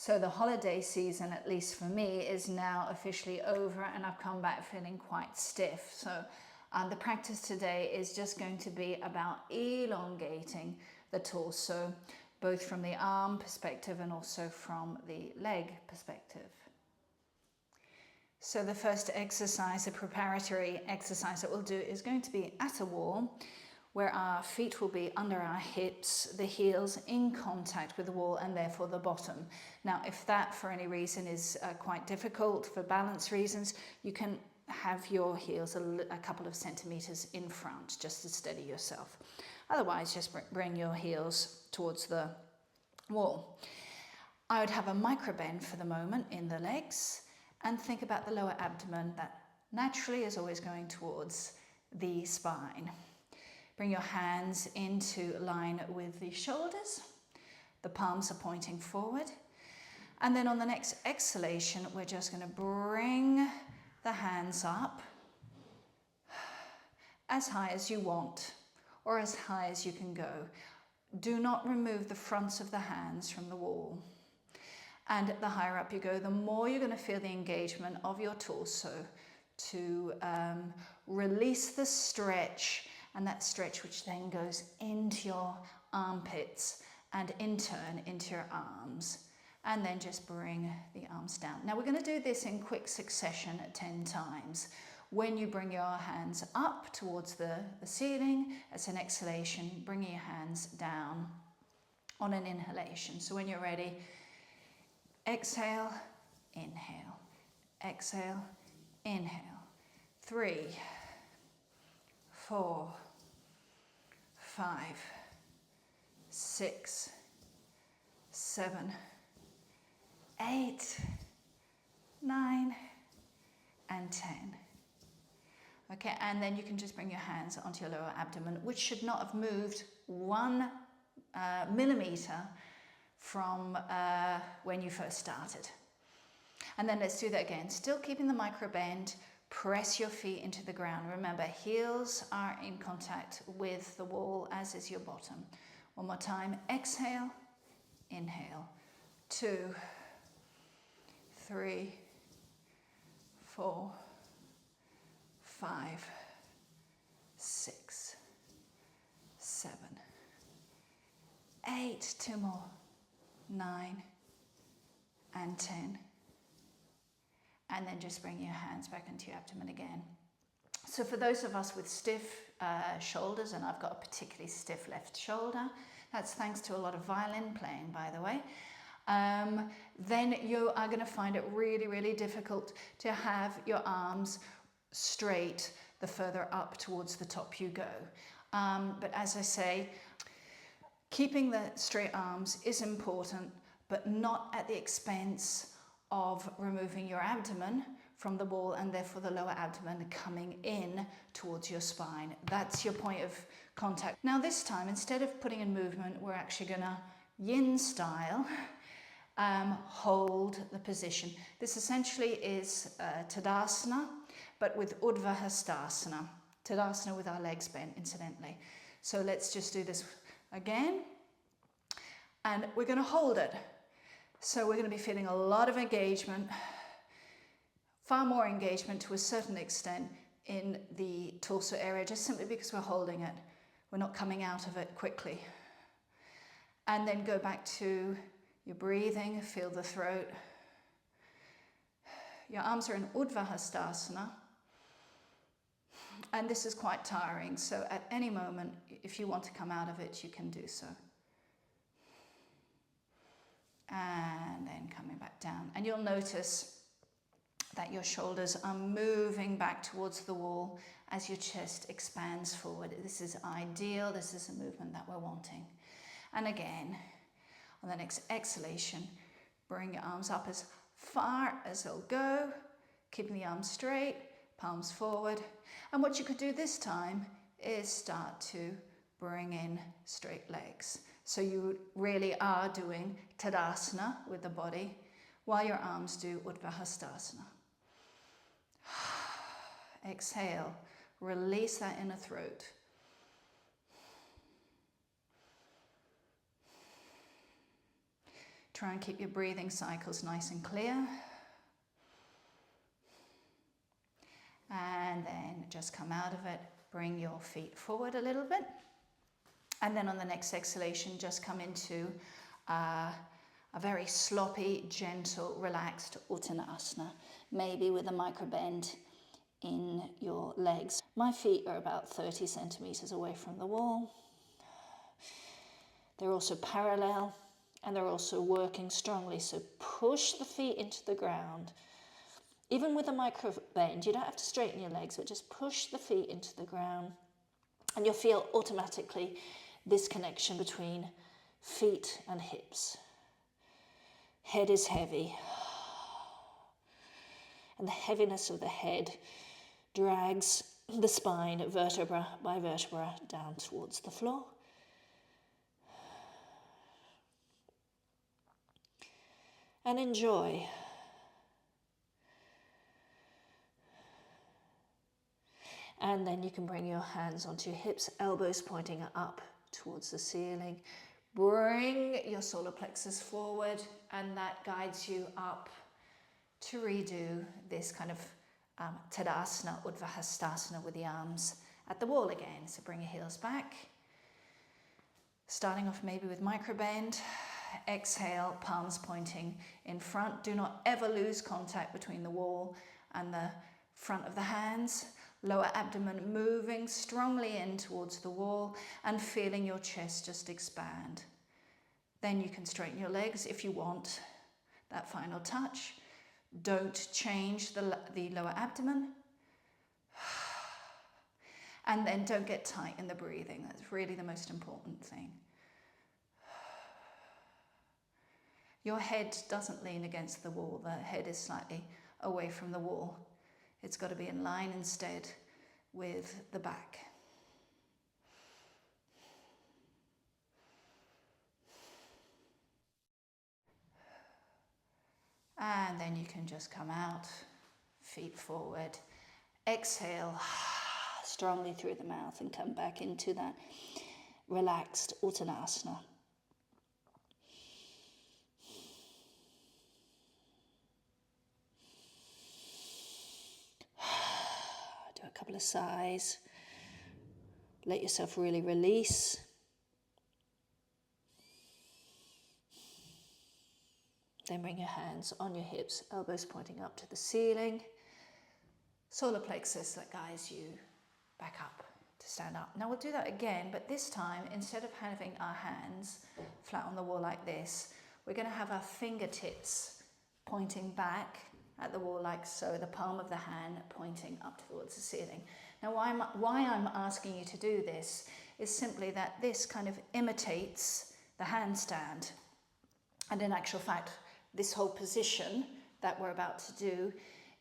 So the holiday season, at least for me, is now officially over and I've come back feeling quite stiff. So the practice today is just going to be about elongating the torso, both from the arm perspective and also from the leg perspective. So the first exercise, a preparatory exercise that we'll do, is going to be at a wall where our feet will be under our hips, the heels in contact with the wall and therefore the bottom. Now, if that for any reason is quite difficult for balance reasons, you can have your heels a couple of centimeters in front just to steady yourself. Otherwise, just bring your heels towards the wall. I would have a micro bend for the moment in the legs and think about the lower abdomen that naturally is always going towards the spine. Bring your hands into line with the shoulders. The palms are pointing forward. And then on the next exhalation, we're just going to bring the hands up as high as you want or as high as you can go. Do not remove the fronts of the hands from the wall. And the higher up you go, the more you're going to feel the engagement of your torso to release the stretch, and that stretch which then goes into your armpits and in turn into your arms. And then just bring the arms down. Now we're going to do this in quick succession 10 times. When you bring your hands up towards the ceiling, as an exhalation, bring your hands down on an inhalation. So when you're ready, exhale, inhale, exhale, inhale. 3, 4, 5, 6, 7, 8, 9, and 10. Okay, and then you can just bring your hands onto your lower abdomen, which should not have moved 1 millimeter from when you first started. And then let's do that again, still keeping the micro bend. Press your feet into the ground. Remember, heels are in contact with the wall, as is your bottom. One more time. Exhale, inhale. 2, 3, 4, 5, 6, 7, 8. 2 more. 9 and 10. And then just bring your hands back into your abdomen again. So for those of us with stiff shoulders, and I've got a particularly stiff left shoulder, that's thanks to a lot of violin playing, by the way, then you are going to find it really, really difficult to have your arms straight the further up towards the top you go. But as I say, keeping the straight arms is important, but not at the expense of removing your abdomen from the wall and therefore the lower abdomen coming in towards your spine. That's your point of contact. Now this time, instead of putting in movement, we're actually going to yin style hold the position. This essentially is Tadasana, but with Urdhva hastasana. Tadasana with our legs bent, incidentally. So let's just do this again. And we're going to hold it. So we're going to be feeling a lot of engagement, far more engagement to a certain extent in the torso area, just simply because we're holding it. We're not coming out of it quickly. And then go back to your breathing, feel the throat. Your arms are in Urdhva hastasana. And this is quite tiring, so at any moment, if you want to come out of it, you can do so. And then coming back down. And you'll notice that your shoulders are moving back towards the wall as your chest expands forward. This is ideal. This is a movement that we're wanting. And again, on the next exhalation, bring your arms up as far as they'll go, keeping the arms straight, palms forward. And what you could do this time is start to bring in straight legs. So you really are doing Tadasana with the body while your arms do Urdhva hastasana. Exhale, release that inner throat. Try and keep your breathing cycles nice and clear. And then just come out of it. Bring your feet forward a little bit. And then on the next exhalation, just come into a very sloppy, gentle, relaxed Uttanasana. Maybe with a micro bend in your legs. My feet are about 30 centimeters away from the wall. They're also parallel and they're also working strongly. So push the feet into the ground. Even with a micro bend, you don't have to straighten your legs, but just push the feet into the ground. And you'll feel automatically this connection between feet and hips. Head is heavy. And the heaviness of the head drags the spine vertebra by vertebra down towards the floor. And enjoy. And then you can bring your hands onto your hips, elbows pointing up towards the ceiling. Bring your solar plexus forward, and that guides you up to redo this kind of Tadasana, Urdhva, hastasana with the arms at the wall again. So bring your heels back. Starting off maybe with micro bend. Exhale, palms pointing in front. Do not ever lose contact between the wall and the front of the hands. Lower abdomen moving strongly in towards the wall and feeling your chest just expand. Then you can straighten your legs if you want that final touch. Don't change the lower abdomen. And then don't get tight in the breathing. That's really the most important thing. Your head doesn't lean against the wall. The head is slightly away from the wall. It's got to be in line instead with the back. And then you can just come out, feet forward. Exhale strongly through the mouth and come back into that relaxed Uttanasana. Do a couple of sighs. Let yourself really release. Then bring your hands on your hips, elbows pointing up to the ceiling. Solar plexus that guides you back up to stand up. Now we'll do that again, but this time, instead of having our hands flat on the wall like this, we're going to have our fingertips pointing back at the wall like so, the palm of the hand pointing up towards the ceiling. Now why I'm asking you to do this is simply that this kind of imitates the handstand. And in actual fact, this whole position that we're about to do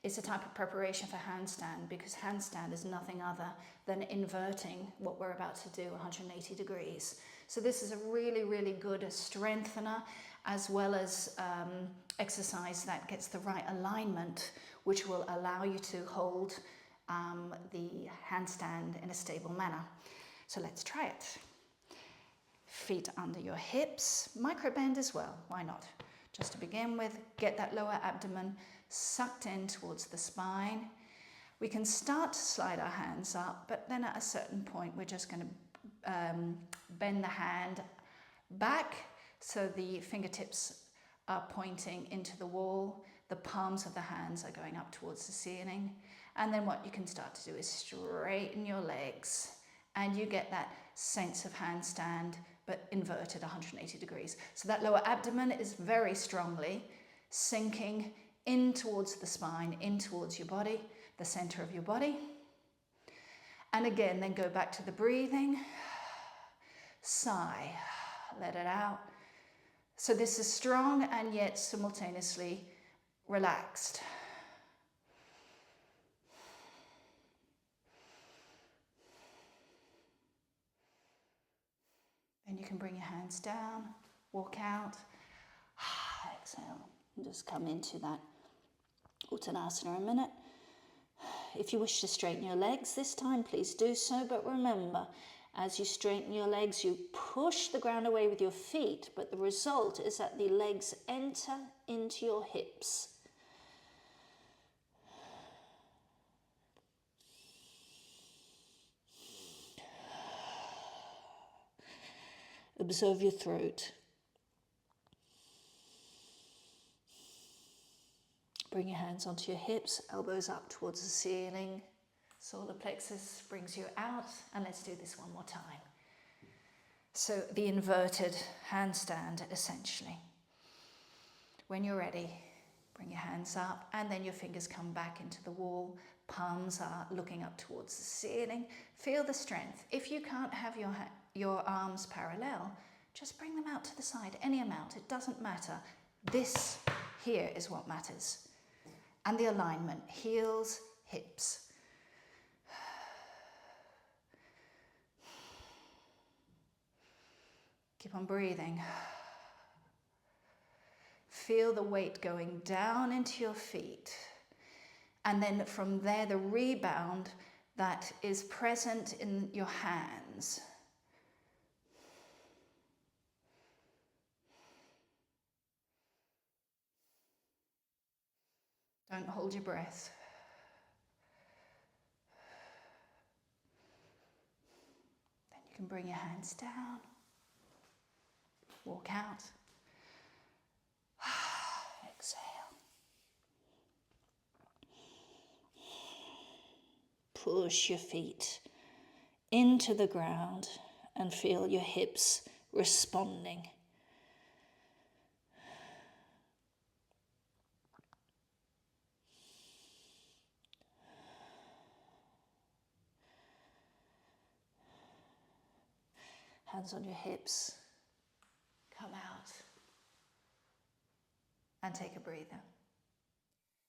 is a type of preparation for handstand, because handstand is nothing other than inverting what we're about to do 180 degrees. So this is a really, really good strengthener, as well as exercise that gets the right alignment, which will allow you to hold the handstand in a stable manner. So let's try it. Feet under your hips, micro bend as well, why not? Just to begin with, get that lower abdomen sucked in towards the spine. We can start to slide our hands up, but then at a certain point, we're just going to bend the hand back so the fingertips are pointing into the wall. The palms of the hands are going up towards the ceiling. And then what you can start to do is straighten your legs, and you get that sense of handstand, but inverted 180 degrees. So that lower abdomen is very strongly sinking in towards the spine, in towards your body, the center of your body. And again, then go back to the breathing. Sigh, let it out. So this is strong and yet simultaneously relaxed. Then you can bring your hands down, walk out, exhale, and just come into that Uttanasana a minute. If you wish to straighten your legs this time, please do so, but remember, As you straighten your legs, you push the ground away with your feet, but the result is that the legs enter into your hips. Observe your throat. Bring your hands onto your hips, elbows up towards the ceiling. Solar plexus brings you out, and let's do this one more time. So the inverted handstand, essentially. When you're ready, bring your hands up, and then your fingers come back into the wall. Palms are looking up towards the ceiling. Feel the strength. If you can't have your arms parallel, just bring them out to the side, any amount, it doesn't matter. This here is what matters. And the alignment, heels, hips. Keep on breathing. Feel the weight going down into your feet. And then from there, the rebound that is present in your hands. Don't hold your breath. Then you can bring your hands down. Walk out. Exhale. Push your feet into the ground and feel your hips responding. Hands on your hips. Come out and take a breather.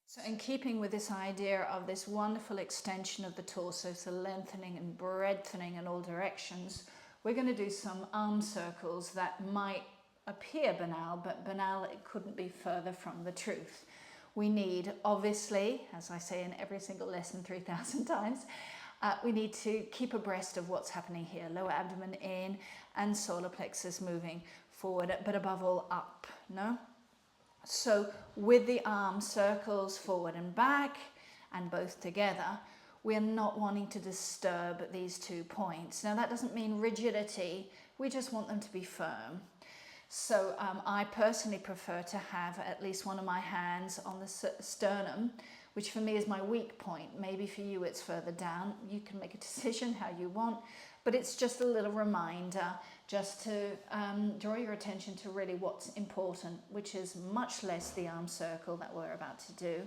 So in keeping with this idea of this wonderful extension of the torso, so lengthening and breadthening in all directions, we're going to do some arm circles that might appear banal, but banal, it couldn't be further from the truth. We need, obviously, as I say in every single lesson 3,000 times, we need to keep abreast of what's happening here. Lower abdomen in and solar plexus moving forward, but above all up, no? So with the arm circles forward and back and both together, we're not wanting to disturb these 2 points. Now that doesn't mean rigidity, we just want them to be firm. So I personally prefer to have at least one of my hands on the sternum, which for me is my weak point. Maybe for you it's further down. You can make a decision how you want, but it's just a little reminder just to draw your attention to really what's important, which is much less the arm circle that we're about to do,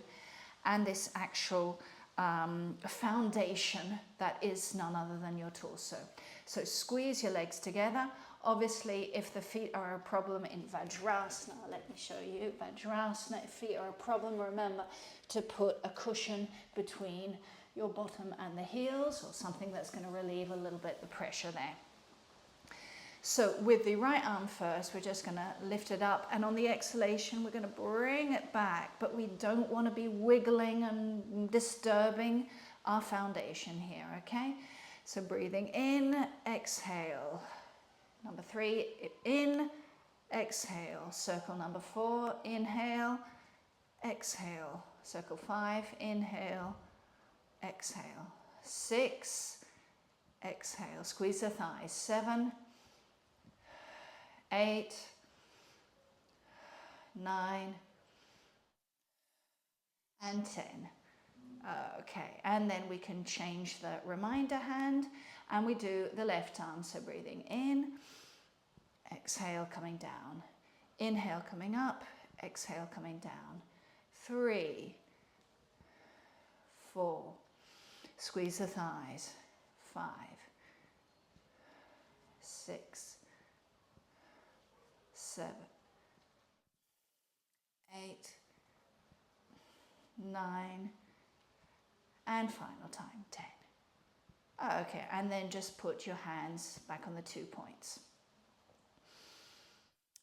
and this actual foundation that is none other than your torso. So squeeze your legs together. Obviously, if the feet are a problem in Vajrasana, let me show you, Vajrasana, if feet are a problem, remember to put a cushion between your bottom and the heels, or something that's going to relieve a little bit the pressure there. So with the right arm first, we're just going to lift it up, and on the exhalation, we're going to bring it back, but we don't want to be wiggling and disturbing our foundation here, okay? So breathing in, exhale. Number 3, in, exhale. Circle number 4, inhale, exhale. Circle 5, inhale, exhale. 6, exhale. Squeeze the thighs. 7, 8, 9, and 10. Okay, and then we can change the reminder hand, and we do the left arm. So breathing in, exhale, coming down. Inhale, coming up, exhale, coming down. 3, 4, squeeze the thighs. 5, 6, 7, 8, 9, and final time, 10. Okay, and then just put your hands back on the 2 points.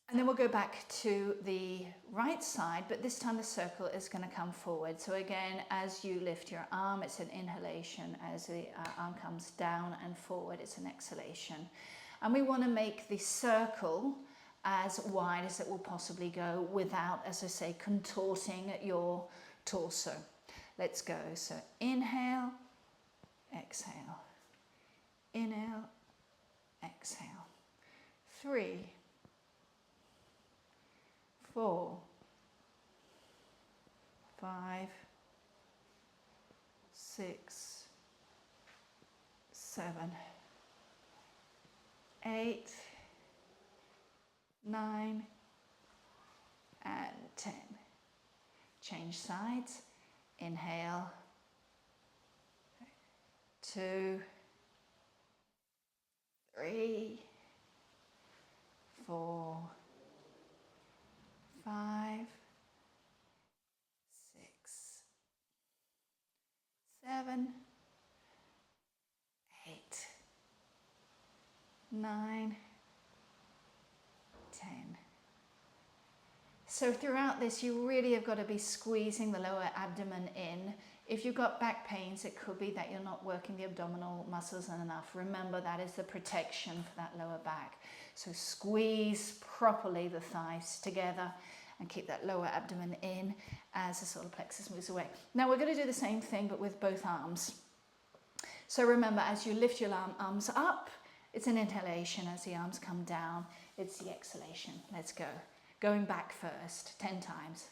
And then we'll go back to the right side, but this time the circle is going to come forward. So again, as you lift your arm, it's an inhalation. As the arm comes down and forward, it's an exhalation. And we want to make the circle as wide as it will possibly go without, as I say, contorting your torso. Let's go. So inhale, exhale, inhale, exhale. 3, 4, 5, 6, 7, 8, 9, and 10. Change sides. Inhale. 2, 3, 4, 5, 6, 7, 8, 9, 10. So throughout this, you really have got to be squeezing the lower abdomen in. If you've got back pains, it could be that you're not working the abdominal muscles enough. Remember, that is the protection for that lower back. So squeeze properly the thighs together and keep that lower abdomen in as the solar plexus moves away. Now we're going to do the same thing, but with both arms. So remember, as you lift your arms up, it's an inhalation. As the arms come down, it's the exhalation. Let's go. Going back first, 10 times.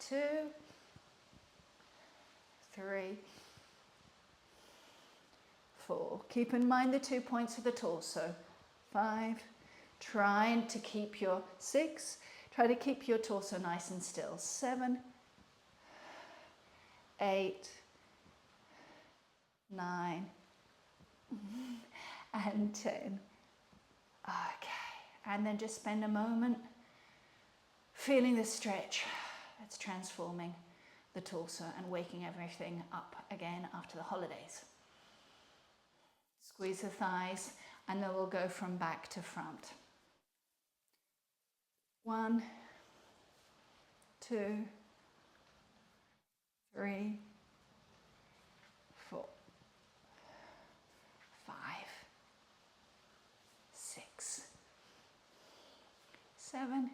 2, 3, 4. Keep in mind the 2 points of the torso. 5. Trying to keep your 6. Try to keep your torso nice and still. 7, 8, 9, and 10. Okay, and then just spend a moment feeling the stretch. It's transforming the torso and waking everything up again after the holidays. Squeeze the thighs, and then we'll go from back to front. 1, 2, 3, 4, 5, 6, 7,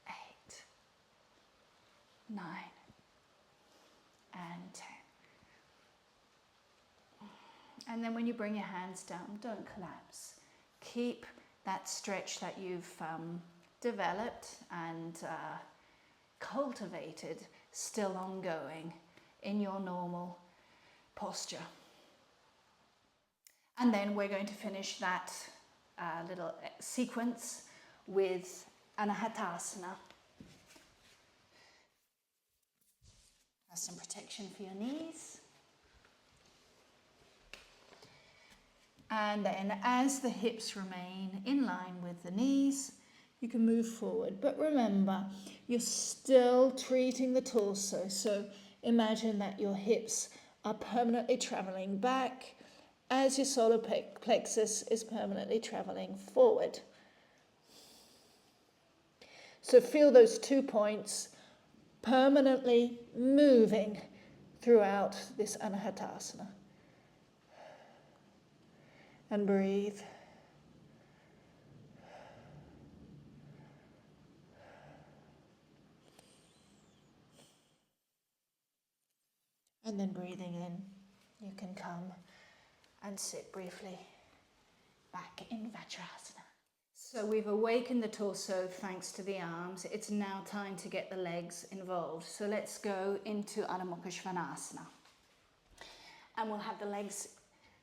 8, 9, and 10. And then when you bring your hands down, don't collapse. Keep that stretch that you've developed and cultivated still ongoing in your normal posture. And then we're going to finish that little sequence with Anahatasana. Have some protection for your knees. And then as the hips remain in line with the knees, you can move forward. But remember, you're still treating the torso. So imagine that your hips are permanently traveling back as your solar plexus is permanently traveling forward. So feel those 2 points permanently moving throughout this Anahatasana. And breathe. And then breathing in, you can come and sit briefly back in Vajrasana. So we've awakened the torso thanks to the arms. It's now time to get the legs involved. So let's go into Adho Mukha Svanasana. And we'll have the legs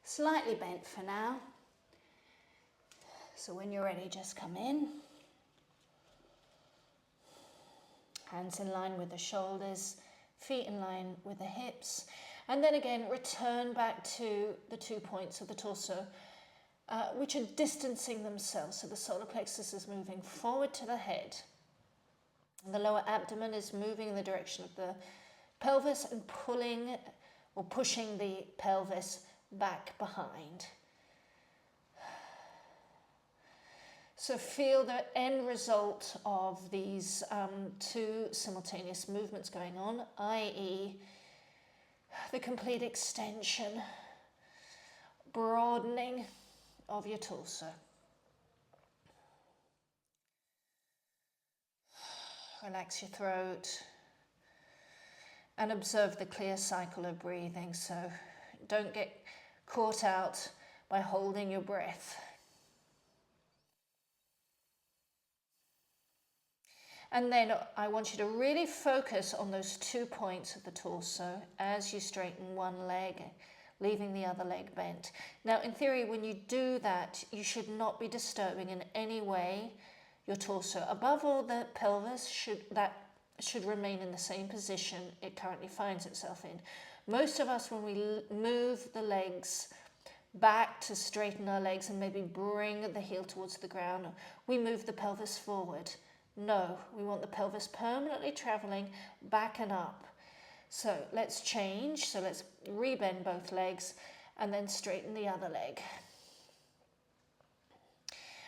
slightly bent for now. So when you're ready, just come in. Hands in line with the shoulders, feet in line with the hips. And then again, return back to the 2 points of the torso, which are distancing themselves. So the solar plexus is moving forward to the head. And the lower abdomen is moving in the direction of the pelvis and pulling or pushing the pelvis back behind. So feel the end result of these two simultaneous movements going on, i.e. the complete extension, broadening of your torso. Relax your throat and observe the clear cycle of breathing. So don't get caught out by holding your breath. And then I want you to really focus on those 2 points of the torso as you straighten one leg, leaving the other leg bent. Now, in theory, when you do that, you should not be disturbing in any way your torso. Above all, the pelvis should remain in the same position it currently finds itself in. Most of us, when we move the legs back to straighten our legs and maybe bring the heel towards the ground, we move the pelvis forward. No, we want the pelvis permanently traveling back and up. So let's change. So let's rebend both legs and then straighten the other leg.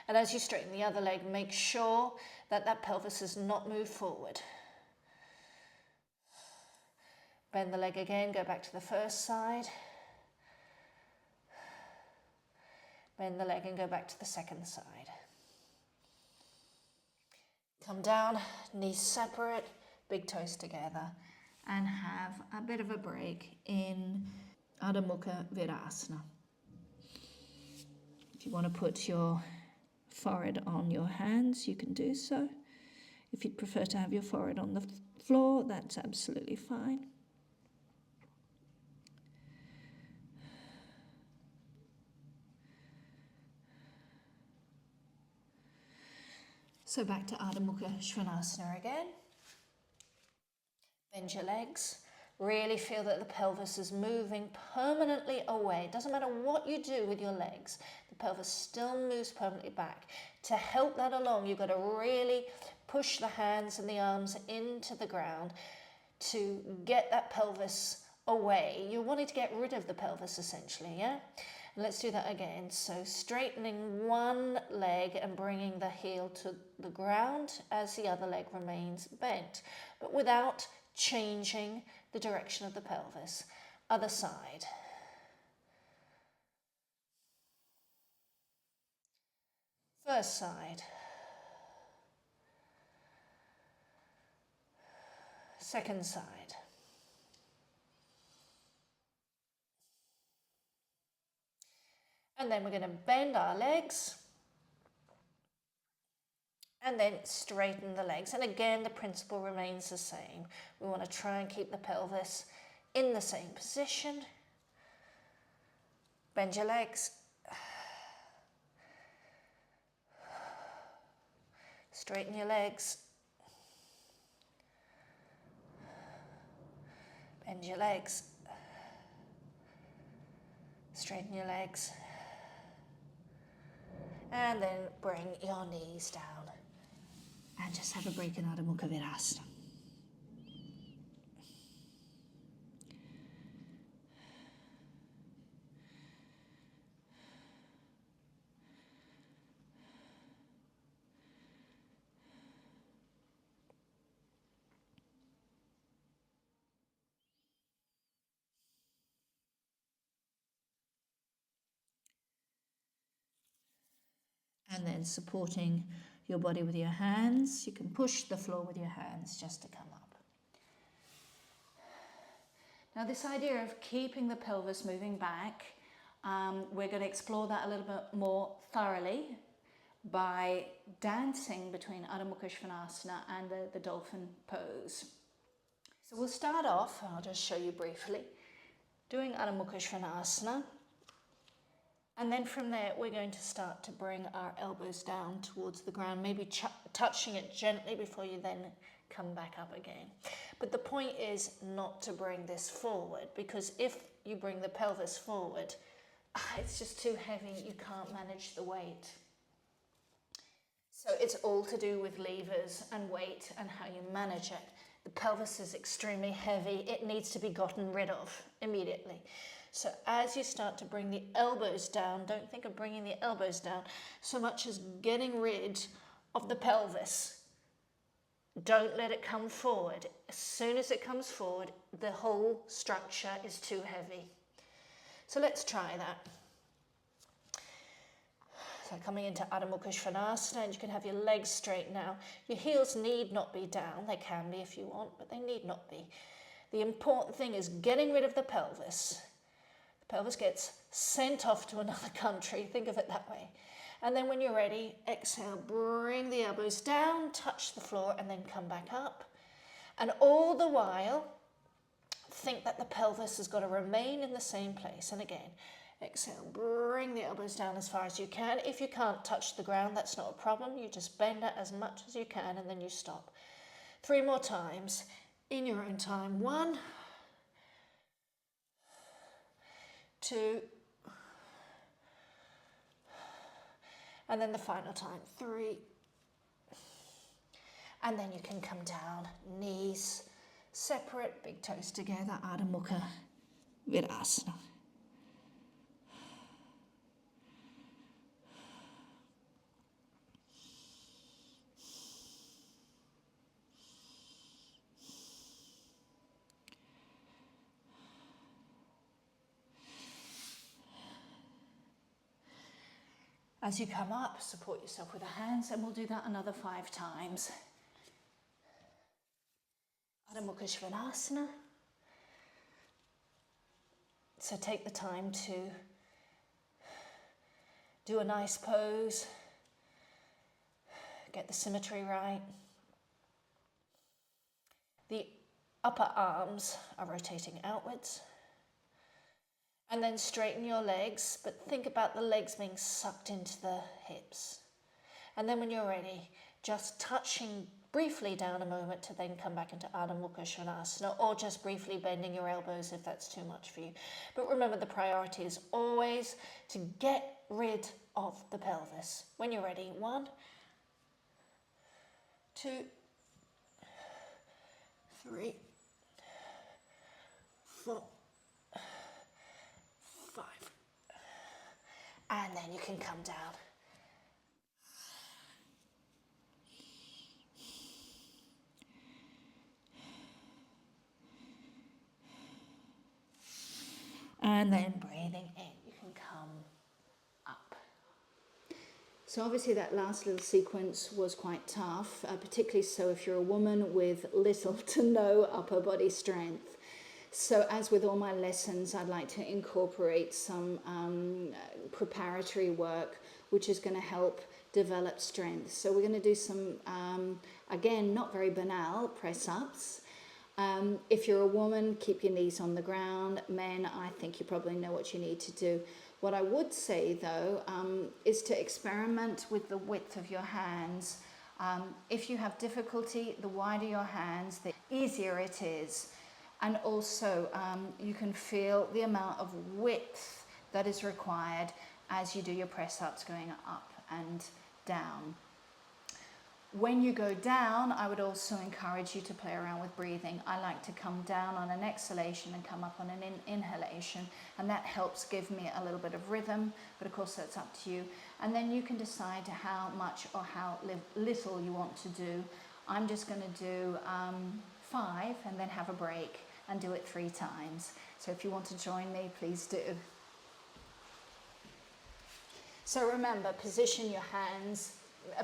And as you straighten the other leg, make sure that that pelvis has not moved forward. Bend the leg again, go back to the first side. Bend the leg and go back to the second side. Come down, knees separate, big toes together, and have a bit of a break in Adho Mukha Virasana. If you want to put your forehead on your hands, you can do so. If you'd prefer to have your forehead on the floor, that's absolutely fine. So back to Adho Mukha Svanasana again. Bend your legs. Really feel that the pelvis is moving permanently away. It doesn't matter what you do with your legs. The pelvis still moves permanently back. To help that along, you've got to really push the hands and the arms into the ground to get that pelvis away. You're wanting to get rid of the pelvis essentially, yeah? Let's do that again. So straightening one leg and bringing the heel to the ground as the other leg remains bent, but without changing the direction of the pelvis. Other side. First side. Second side. And then we're going to bend our legs and then straighten the legs. And again, the principle remains the same. We want to try and keep the pelvis in the same position. Bend your legs. Straighten your legs. Bend your legs. Straighten your legs. And then bring your knees down. And just have a break in Adho Mukha Virasana. And then supporting your body with your hands. You can push the floor with your hands just to come up. Now this idea of keeping the pelvis moving back, we're going to explore that a little bit more thoroughly by dancing between Adho Mukha Svanasana and the Dolphin pose. So we'll start off, I'll just show you briefly, doing Adho Mukha Svanasana. And then from there, we're going to start to bring our elbows down towards the ground, maybe touching it gently before you then come back up again. But the point is not to bring this forward, because if you bring the pelvis forward, it's just too heavy, you can't manage the weight. So it's all to do with levers and weight and how you manage it. The pelvis is extremely heavy, it needs to be gotten rid of immediately. So as you start to bring the elbows down, don't think of bringing the elbows down so much as getting rid of the pelvis. Don't let it come forward. As soon as it comes forward, the whole structure is too heavy. So let's try that. So coming into Adho Mukha Svanasana, and you can have your legs straight now. Your heels need not be down. They can be if you want, but they need not be. The important thing is getting rid of the pelvis. The pelvis gets sent off to another country. Think of it that way. And then when you're ready, exhale, bring the elbows down, touch the floor, and then come back up. And all the while, think that the pelvis has got to remain in the same place. And again, exhale, bring the elbows down as far as you can. If you can't touch the ground, that's not a problem. You just bend it as much as you can and then you stop. 3 more times in your own time. 1, 2, and then the final time. 3, and then you can come down, knees separate, big toes together, Adho Mukha Vajrasana. As you come up, support yourself with the hands, and we'll do that another 5 times. Adho Mukha Svanasana. So take the time to do a nice pose, get the symmetry right. The upper arms are rotating outwards. And then straighten your legs, but think about the legs being sucked into the hips. And then when you're ready, just touching briefly down a moment to then come back into Adho Mukha Svanasana, or just briefly bending your elbows if that's too much for you. But remember, the priority is always to get rid of the pelvis. When you're ready, 1, 2, 3, 4, 5. And then you can come down. And then breathing in, you can come up. So obviously that last little sequence was quite tough, particularly so if you're a woman with little to no upper body strength. So as with all my lessons, I'd like to incorporate some preparatory work, which is going to help develop strength. So we're going to do some, again, not very banal press-ups. If you're a woman, keep your knees on the ground. Men, I think you probably know what you need to do. What I would say, though, is to experiment with the width of your hands. If you have difficulty, the wider your hands, the easier it is. And also, you can feel the amount of width that is required as you do your press-ups going up and down. When you go down, I would also encourage you to play around with breathing. I like to come down on an exhalation and come up on an inhalation, and that helps give me a little bit of rhythm, but of course that's up to you. And then you can decide how much or how little you want to do. I'm just going to do 5 and then have a break and do it 3 times. So if you want to join me, please do. So remember, position your hands,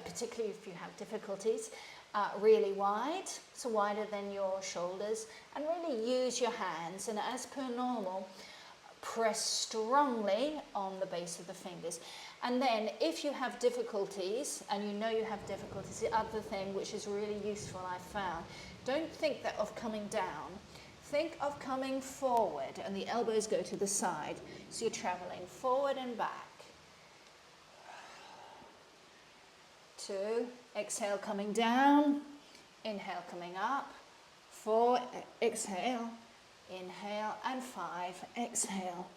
particularly if you have difficulties, really wide, so wider than your shoulders, and really use your hands, and as per normal, press strongly on the base of the fingers. And then if you have difficulties, and you know you have difficulties, the other thing which is really useful I found, don't think that of coming down, think of coming forward, and the elbows go to the side, so you're traveling forward and back. 2, exhale coming down, inhale coming up, 4, exhale, inhale, and 5, exhale,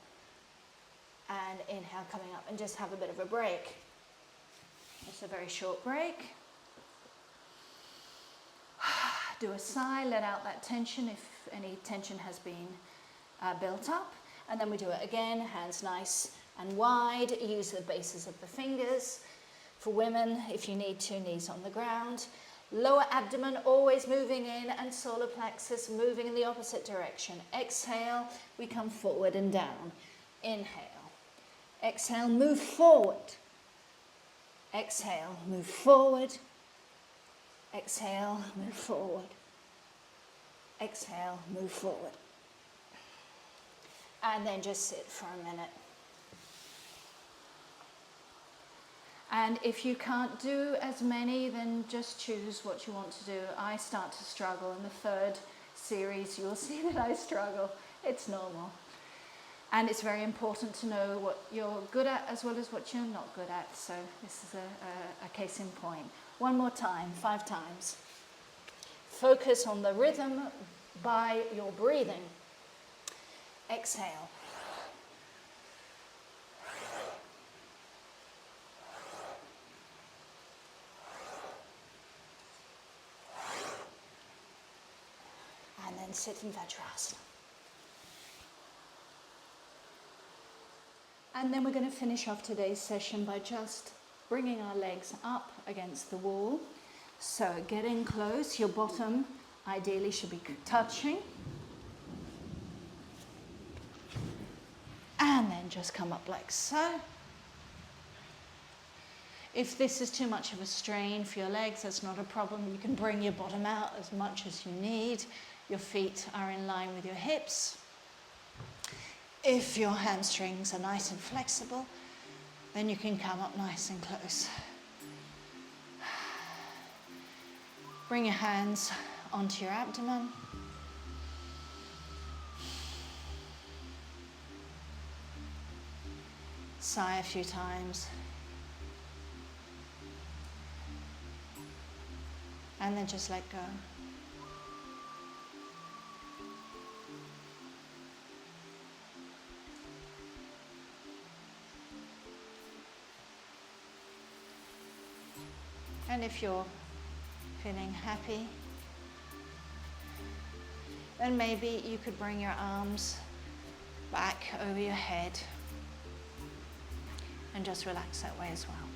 and inhale coming up, and just have a bit of a break. Just a very short break. Do a sigh, let out that tension if any tension has been built up, And then we do it again, hands nice and wide. Use the bases of the fingers. For women, if you need to, knees on the ground. Lower abdomen always moving in and solar plexus moving in the opposite direction. Exhale, we come forward and down. Inhale. Exhale, move forward. Exhale, move forward. Exhale, move forward. Exhale, move forward. And then just sit for a minute. And if you can't do as many, then just choose what you want to do. I start to struggle. In the third series, you'll see that I struggle. It's normal. And it's very important to know what you're good at as well as what you're not good at. So this is a case in point. One more time, 5 times. Focus on the rhythm by your breathing. Exhale. And then sit in Vajrasana. And then we're going to finish off today's session by just bringing our legs up against the wall. So getting close, your bottom ideally should be touching. And then just come up like so. If this is too much of a strain for your legs, that's not a problem. You can bring your bottom out as much as you need. Your feet are in line with your hips. If your hamstrings are nice and flexible, then you can come up nice and close. Bring your hands onto your abdomen. Sigh a few times. And then just let go. And if you're feeling happy, then maybe you could bring your arms back over your head and just relax that way as well.